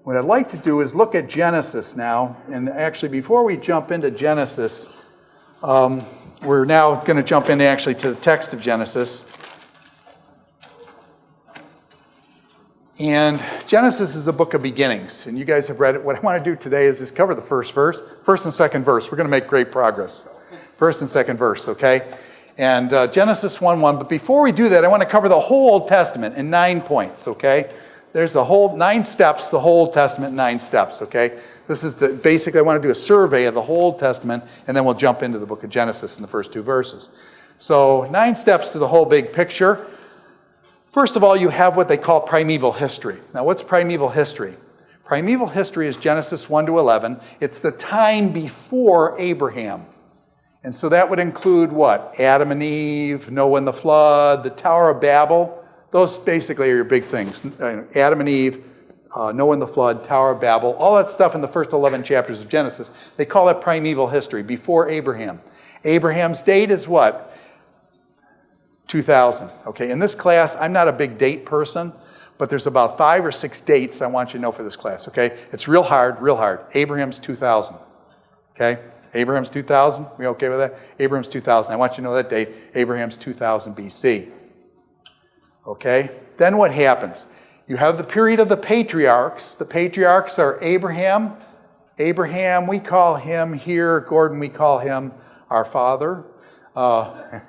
What I'd like to do is look at Genesis now. And actually, before we jump into Genesis, we're now going to jump in actually to the text of Genesis. And Genesis is a book of beginnings. And you guys have read it. What I want to do today is just cover the first and second verse. We're going to make great progress. First and second verse, okay? And Genesis 1:1. But before we do that, I want to cover the whole Old Testament in 9 points, okay? There's the whole 9 steps, the whole Old Testament in 9 steps, okay? This is basically I want to do a survey of the whole Old Testament, and then we'll jump into the book of Genesis in the first 2 verses. So 9 steps to the whole big picture. First of all, you have what they call primeval history. Now, what's primeval history? Primeval history is Genesis 1 to 11. It's the time before Abraham. And so that would include what? Adam and Eve, Noah and the flood, the Tower of Babel. Those basically are your big things. Adam and Eve, Noah and the flood, Tower of Babel, all that stuff in the first 11 chapters of Genesis. They call that primeval history, before Abraham. Abraham's date is what? 2000. Okay, in this class, I'm not a big date person, but there's about 5 or 6 dates I want you to know for this class, okay? It's real hard, real hard. Abraham's 2000, okay? Abraham's 2000, we okay with that? Abraham's 2000, I want you to know that date. Abraham's 2000 BC, okay? Then what happens? You have the period of the patriarchs. The patriarchs are Abraham. Abraham, we call him here, Gordon, we call him our father. Our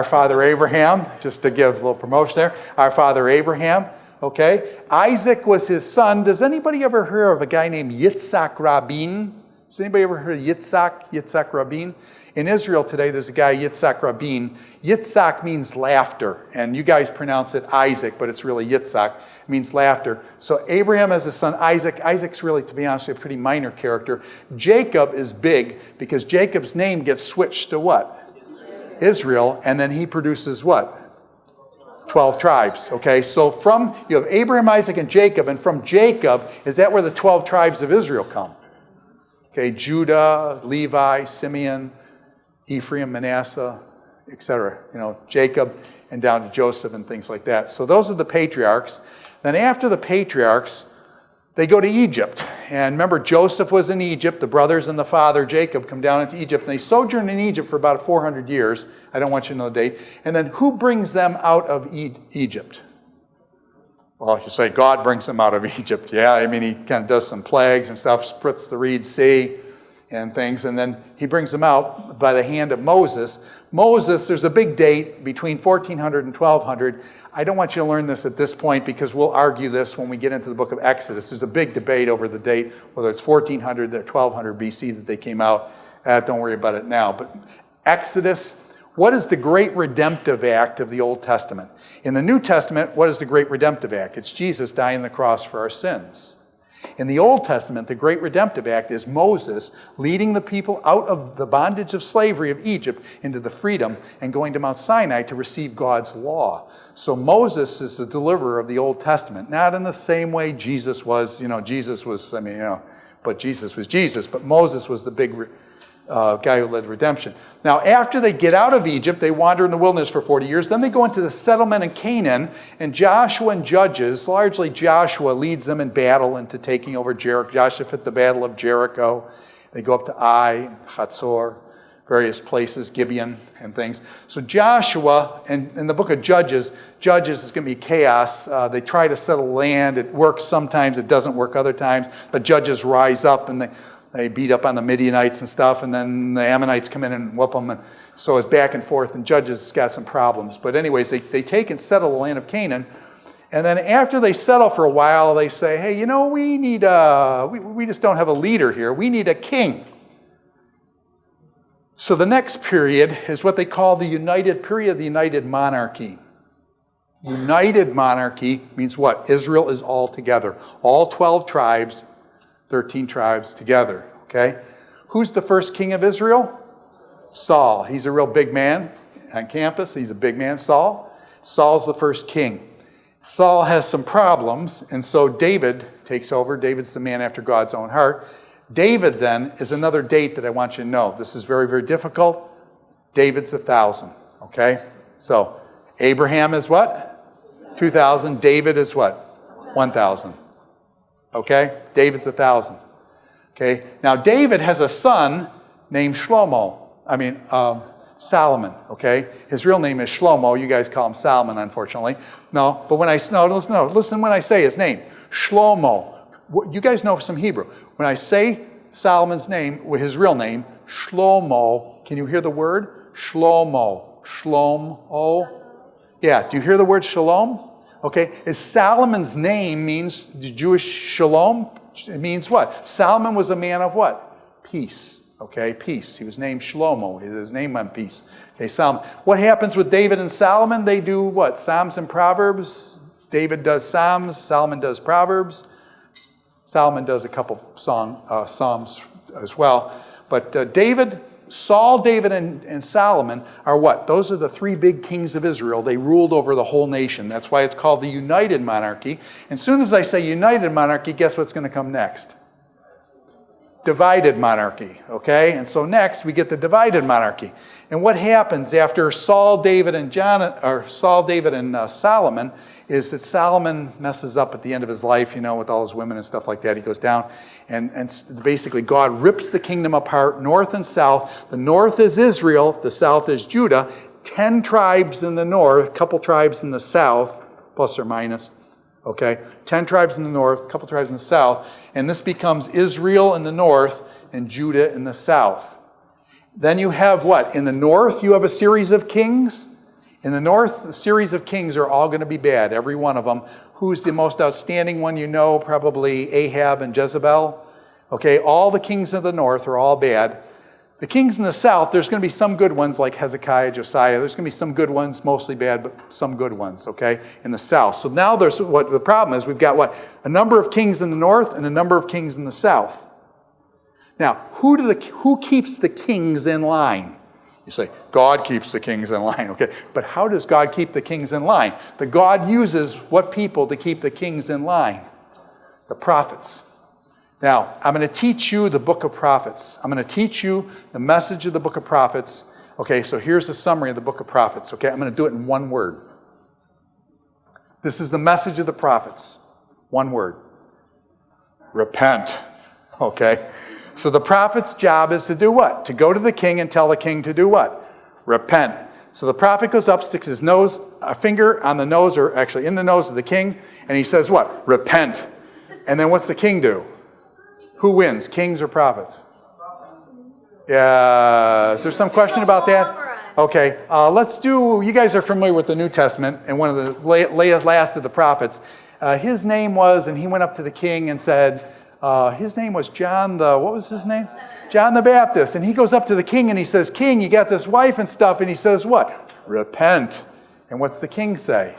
father Abraham, just to give a little promotion there. Our father Abraham, okay? Isaac was his son. Does anybody ever hear of a guy named Yitzhak Rabin? Has anybody ever heard of Yitzhak Rabin? In Israel today, there's a guy, Yitzhak Rabin. Yitzhak means laughter, and you guys pronounce it Isaac, but it's really Yitzhak. It means laughter. So Abraham has a son, Isaac. Isaac's really, to be honest, a pretty minor character. Jacob is big because Jacob's name gets switched to what? Israel, and then he produces what? 12 tribes, okay? So you have Abraham, Isaac, and Jacob, and from Jacob, is that where the 12 tribes of Israel come? Okay, Judah, Levi, Simeon, Ephraim, Manasseh, etc. Jacob, and down to Joseph and things like that. So those are the patriarchs. Then after the patriarchs, they go to Egypt. And remember, Joseph was in Egypt. The brothers and the father, Jacob, come down into Egypt. And they sojourn in Egypt for about 400 years. I don't want you to know the date. And then who brings them out of Egypt? Well, you say God brings them out of Egypt. Yeah, I mean, he kind of does some plagues and stuff, splits the Reed Sea and things. And then he brings them out by the hand of Moses. Moses, there's a big date between 1400 and 1200. I don't want you to learn this at this point because we'll argue this when we get into the book of Exodus. There's a big debate over the date, whether it's 1400 or 1200 BC that they came out. Don't worry about it now. But Exodus, what is the great redemptive act of the Old Testament? In the New Testament, what is the great redemptive act? It's Jesus dying on the cross for our sins. In the Old Testament, the great redemptive act is Moses leading the people out of the bondage of slavery of Egypt into the freedom and going to Mount Sinai to receive God's law. So Moses is the deliverer of the Old Testament, not in the same way Jesus was. But Jesus was Jesus. But Moses was the big guy who led redemption. Now, after they get out of Egypt, they wander in the wilderness for 40 years. Then they go into the settlement in Canaan, and Joshua and Judges, largely Joshua leads them in battle into taking over Jericho. Joshua at the Battle of Jericho. They go up to Ai, Hatzor, various places, Gibeon and things. So Joshua, and in the book of Judges is going to be chaos. They try to settle land. It works sometimes. It doesn't work other times. The judges rise up and they beat up on the Midianites and stuff, and then the Ammonites come in and whoop them. And so it's back and forth, and Judges got some problems. But anyways, they take and settle the land of Canaan. And then after they settle for a while, they say, hey, we need we just don't have a leader here. We need a king. So the next period is what they call the united period, the united monarchy. United monarchy means what? Israel is all together. All 12 tribes, 13 tribes together, okay? Who's the first king of Israel? Saul. He's a real big man on campus. He's a big man, Saul. Saul's the first king. Saul has some problems, and so David takes over. David's the man after God's own heart. David, then, is another date that I want you to know. This is very, very difficult. David's 1,000, okay? So Abraham is what? 2,000. David is what? 1,000. Okay? David's 1,000. Okay? Now, David has a son named Solomon. Okay? His real name is Shlomo. You guys call him Solomon, unfortunately. No, but listen when I say his name. Shlomo. You guys know some Hebrew. When I say Solomon's name, his real name, Shlomo, can you hear the word? Shlomo. Shlomo. Yeah, do you hear the word shalom? Okay, is Solomon's name means the Jewish shalom? It means what? Solomon was a man of what? Peace. Okay, peace. He was named Shlomo. His name meant peace. Okay, Solomon. What happens with David and Solomon? They do what? Psalms and Proverbs. David does Psalms. Solomon does Proverbs. Solomon does a couple Psalms as well. But Saul, David, and Solomon are what? Those are the three big kings of Israel. They ruled over the whole nation. That's why it's called the United Monarchy. And as soon as I say United Monarchy, guess what's going to come next? Divided Monarchy. Okay? And so next we get the Divided Monarchy. And what happens after Saul, David, and Solomon is that Solomon messes up at the end of his life, with all his women and stuff like that. He goes down, and basically God rips the kingdom apart, north and south. The north is Israel, the south is Judah. 10 tribes in the north, a couple tribes in the south, plus or minus. Okay, 10 tribes in the north, a couple tribes in the south, and this becomes Israel in the north and Judah in the south. Then you have what? In the north, you have a series of kings. In the north, the series of kings are all going to be bad, every one of them. Who's the most outstanding one you know? Probably Ahab and Jezebel. Okay, all the kings of the north are all bad. The kings in the south, there's going to be some good ones like Hezekiah, Josiah. There's going to be some good ones, mostly bad, but some good ones, okay, in the south. So now there's what the problem is. We've got what? A number of kings in the north and a number of kings in the south. Now, who keeps the kings in line? You say, God keeps the kings in line, okay? But how does God keep the kings in line? The God uses what people to keep the kings in line? The prophets. Now, I'm going to teach you the book of prophets. I'm going to teach you the message of the book of prophets. Okay, so here's a summary of the book of prophets, okay? I'm going to do it in one word. This is the message of the prophets. One word. Repent, okay? So the prophet's job is to do what? To go to the king and tell the king to do what? Repent. So the prophet goes up, sticks his finger on the nose, or actually in the nose of the king, and he says what? Repent. And then what's the king do? Who wins, kings or prophets? Yeah, is there some question about that? Okay, let's do, you guys are familiar with the New Testament, and one of the last of the prophets. His name was, and he went up to the king and said, his name was John what was his name? John the Baptist. And he goes up to the king and he says, King, you got this wife and stuff. And he says, what? Repent. And what's the king say?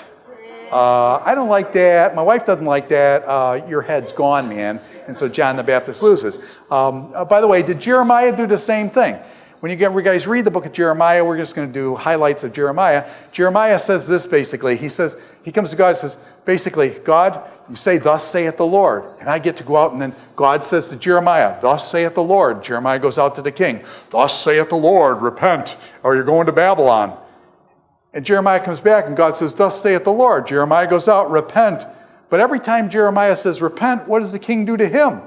I don't like that. My wife doesn't like that. Your head's gone, man. And so John the Baptist loses. By the way, did Jeremiah do the same thing? When you guys read the book of Jeremiah, we're just going to do highlights of Jeremiah. Jeremiah says this basically. He comes to God and says, basically, God, you say, thus saith the Lord. And I get to go out, and then God says to Jeremiah, thus saith the Lord. Jeremiah goes out to the king. Thus saith the Lord, repent, or you're going to Babylon. And Jeremiah comes back, and God says, thus saith the Lord. Jeremiah goes out, repent. But every time Jeremiah says repent, what does the king do to him?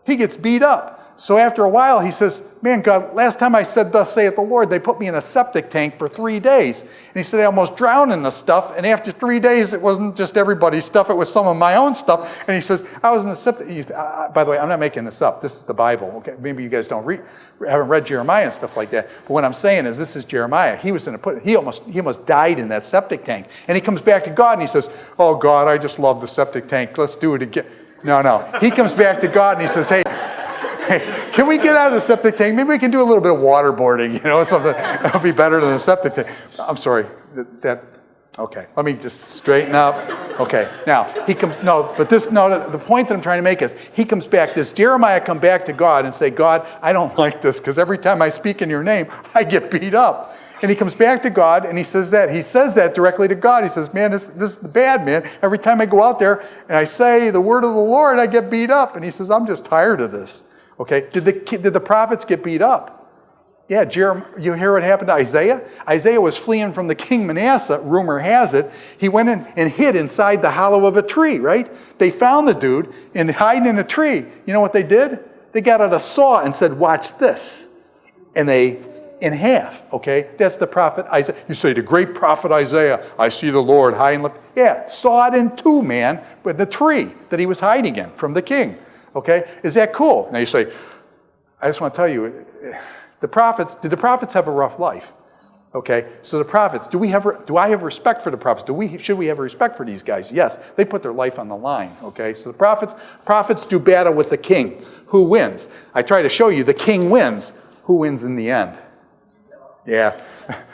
He gets beat up. So after a while, he says, man, God, last time I said, thus saith the Lord, they put me in a septic tank for 3 days. And he said, I almost drowned in the stuff. And after 3 days, it wasn't just everybody's stuff. It was some of my own stuff. And he says, I was in the septic. By the way, I'm not making this up. This is the Bible. Okay, maybe you guys haven't read Jeremiah and stuff like that. But what I'm saying is, this is Jeremiah. He almost died in that septic tank. And he comes back to God and he says, oh, God, I just love the septic tank. Let's do it again. No. He comes back to God and he says, hey, can we get out of the septic tank? Maybe we can do a little bit of waterboarding, something that'll be better than a septic tank. I'm sorry. Okay. Let me just straighten up. Okay. Now, the point that I'm trying to make is, he comes back, does Jeremiah come back to God and say, God, I don't like this, because every time I speak in your name, I get beat up. And he comes back to God and he says that. He says that directly to God. He says, man, this is bad, man. Every time I go out there and I say the word of the Lord, I get beat up. And he says, I'm just tired of this. Okay, did the prophets get beat up? Yeah, you hear what happened to Isaiah? Isaiah was fleeing from the king Manasseh, rumor has it. He went in and hid inside the hollow of a tree, right? They found the dude and hiding in a tree. You know what they did? They got out a saw and said, watch this. And they, in half, okay? That's the prophet Isaiah. You say, the great prophet Isaiah, I see the Lord high and lifted. Yeah, saw it in two, man, with the tree that he was hiding in from the king, okay? Is that cool? Now you say, I just want to tell you, did the prophets have a rough life? Okay, so the prophets, do I have respect for the prophets? Should we have respect for these guys? Yes, they put their life on the line, okay? So the prophets do battle with the king. Who wins? I try to show you the king wins. Who wins in the end? Yeah,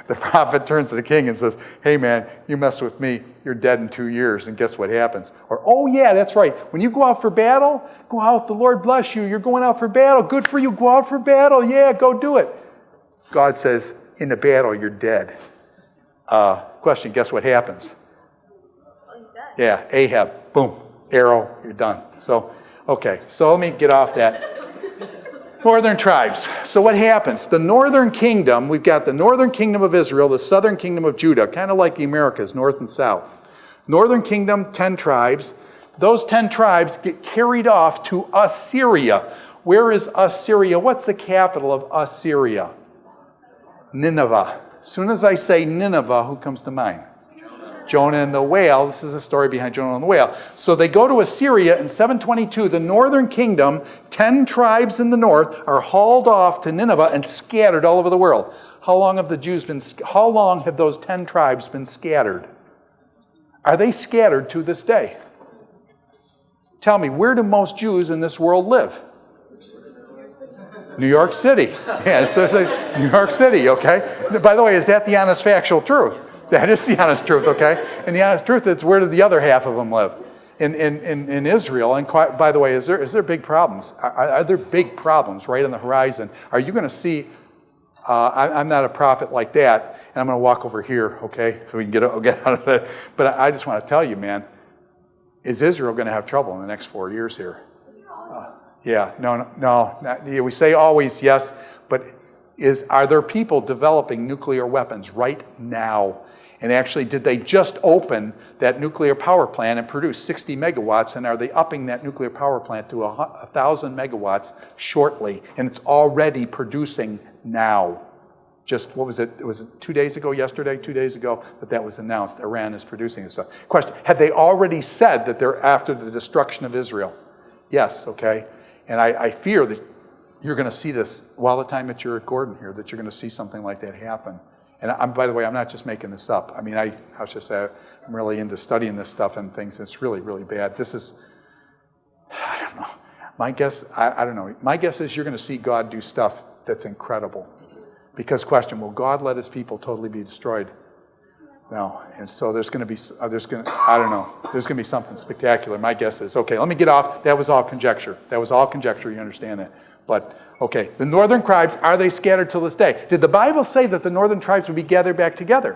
the prophet turns to the king and says, hey man, you mess with me, you're dead in 2 years, and guess what happens? Or, oh yeah, that's right, when you go out for battle, go out, the Lord bless you, you're going out for battle, good for you, go out for battle, yeah, go do it. God says, in the battle, you're dead. Question, guess what happens? Well, he's dead. Yeah, Ahab, boom, arrow, you're done. So, okay, so let me get off that. Northern tribes. So what happens? The northern kingdom, we've got the northern kingdom of Israel, the southern kingdom of Judah, kind of like the Americas, north and south. Northern kingdom, 10 tribes. Those 10 tribes get carried off to Assyria. Where is Assyria? What's the capital of Assyria? Nineveh. As soon as I say Nineveh, who comes to mind? Jonah and the whale. This is a story behind Jonah and the whale. So they go to Assyria in 722. The northern kingdom, 10 tribes in the north, are hauled off to Nineveh and scattered all over the world. How long have those 10 tribes been scattered? Are they scattered to this day? Tell me, where do most Jews in this world live? New York City. Yeah, it's like New York City, okay? By the way, is that the honest factual truth? That is the honest truth, okay? And the honest truth is, where do the other half of them live? In Israel. And by the way, is there big problems? Are there big problems right on the horizon? Are you going to see, I'm not a prophet like that, and I'm going to walk over here, okay? So we can get out of it. But I just want to tell you, man, is Israel going to have trouble in the next 4 years here? Yeah, no. We say always yes, but are there people developing nuclear weapons right now? And actually, did they just open that nuclear power plant and produce 60 megawatts? And are they upping that nuclear power plant to 1,000 megawatts shortly? And it's already producing now. Just, what was it? Was it 2 days ago, yesterday, 2 days ago, that was announced? Iran is producing this stuff. Question, had they already said that they're after the destruction of Israel? Yes, okay. And I fear that you're going to see this while the time that you're at Gordon here, that you're going to see something like that happen. And by the way, I'm not just making this up. I mean, how should I say, I'm really into studying this stuff and things. It's really, really bad. This is, I don't know. My guess, I don't know. My guess is you're going to see God do stuff that's incredible. Because question, will God let his people totally be destroyed? No. And so there's going to be something spectacular. My guess is, okay, let me get off. That was all conjecture. You understand that. But, okay, the northern tribes, are they scattered till this day? Did the Bible say that the northern tribes would be gathered back together?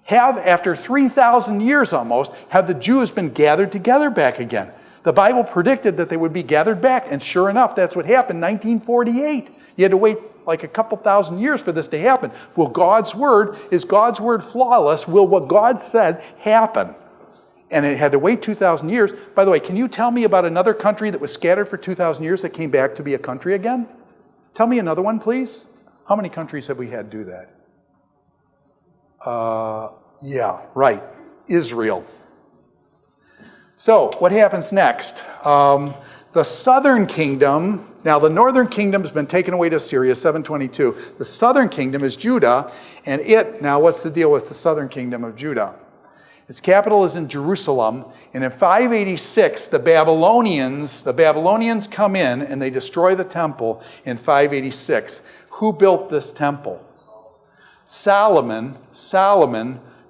After 3,000 years almost, have the Jews been gathered together back again? The Bible predicted that they would be gathered back, and sure enough, that's what happened in 1948. You had to wait like a couple thousand years for this to happen. Is God's word flawless? Will what God said happen? And it had to wait 2,000 years. By the way, can you tell me about another country that was scattered for 2,000 years that came back to be a country again? Tell me another one, please. How many countries have we had do that? Yeah, right. Israel. So, what happens next? The southern kingdom, now the northern kingdom has been taken away to Syria, 722. The southern kingdom is Judah, and now what's the deal with the southern kingdom of Judah? Its capital is in Jerusalem, and in 586, the Babylonians come in and they destroy the temple in 586. Who built this temple? Solomon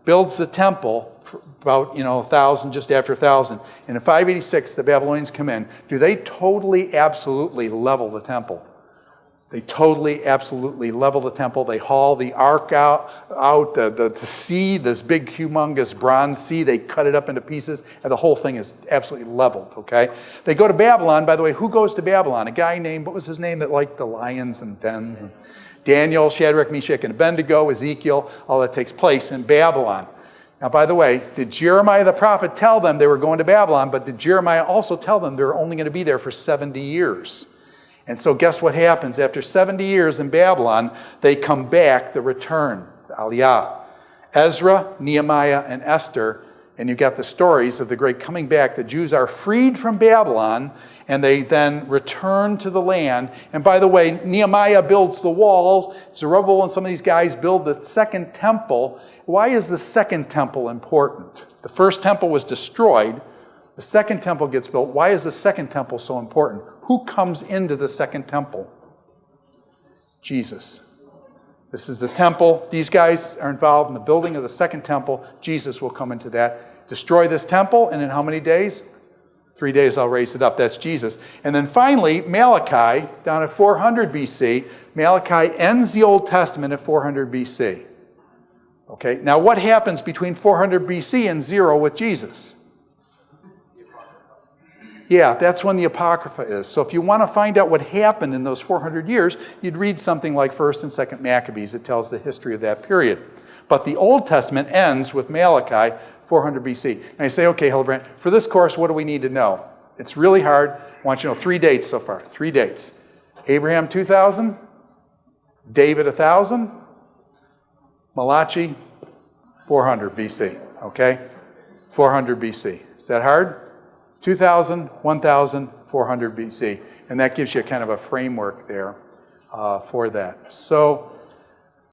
builds the temple for about 1,000, just after 1,000. And in 586, the Babylonians come in. Do they totally, absolutely level the temple? They totally, absolutely level the temple. They haul the ark out the sea, this big, humongous bronze sea. They cut it up into pieces, and the whole thing is absolutely leveled, okay? They go to Babylon. By the way, who goes to Babylon? A guy named, what was his name, that liked the lions and dens? Daniel, Shadrach, Meshach, and Abednego, Ezekiel, all that takes place in Babylon. Now, by the way, did Jeremiah the prophet tell them they were going to Babylon, but did Jeremiah also tell them they were only going to be there for 70 years? And so guess what happens? After 70 years in Babylon, they come back, the return, the Aliyah. Ezra, Nehemiah, and Esther, and you got the stories of the great coming back. The Jews are freed from Babylon, and they then return to the land. And by the way, Nehemiah builds the walls. Zerubbabel and some of these guys build the second temple. Why is the second temple important? The first temple was destroyed. The second temple gets built. Why is the second temple so important? Who comes into the second temple? Jesus. This is the temple. These guys are involved in the building of the second temple. Jesus will come into that. Destroy this temple, and in how many days? 3 days I'll raise it up. That's Jesus. And then finally, Malachi, down at 400 BC, Malachi ends the Old Testament at 400 BC. Okay, now what happens between 400 BC and 0 with Jesus? Yeah, that's when the Apocrypha is. So if you want to find out what happened in those 400 years, you'd read something like 1st and 2nd Maccabees. It tells the history of that period. But the Old Testament ends with Malachi, 400 BC. And I say, okay, Hildebrandt, for this course, what do we need to know? It's really hard. I want you to know 3 dates so far. 3 dates. Abraham, 2,000. David, 1,000. Malachi, 400 BC. Okay? 400 BC. Is that hard? 2,000, 1,000, 400 BC. And that gives you kind of a framework there for that. So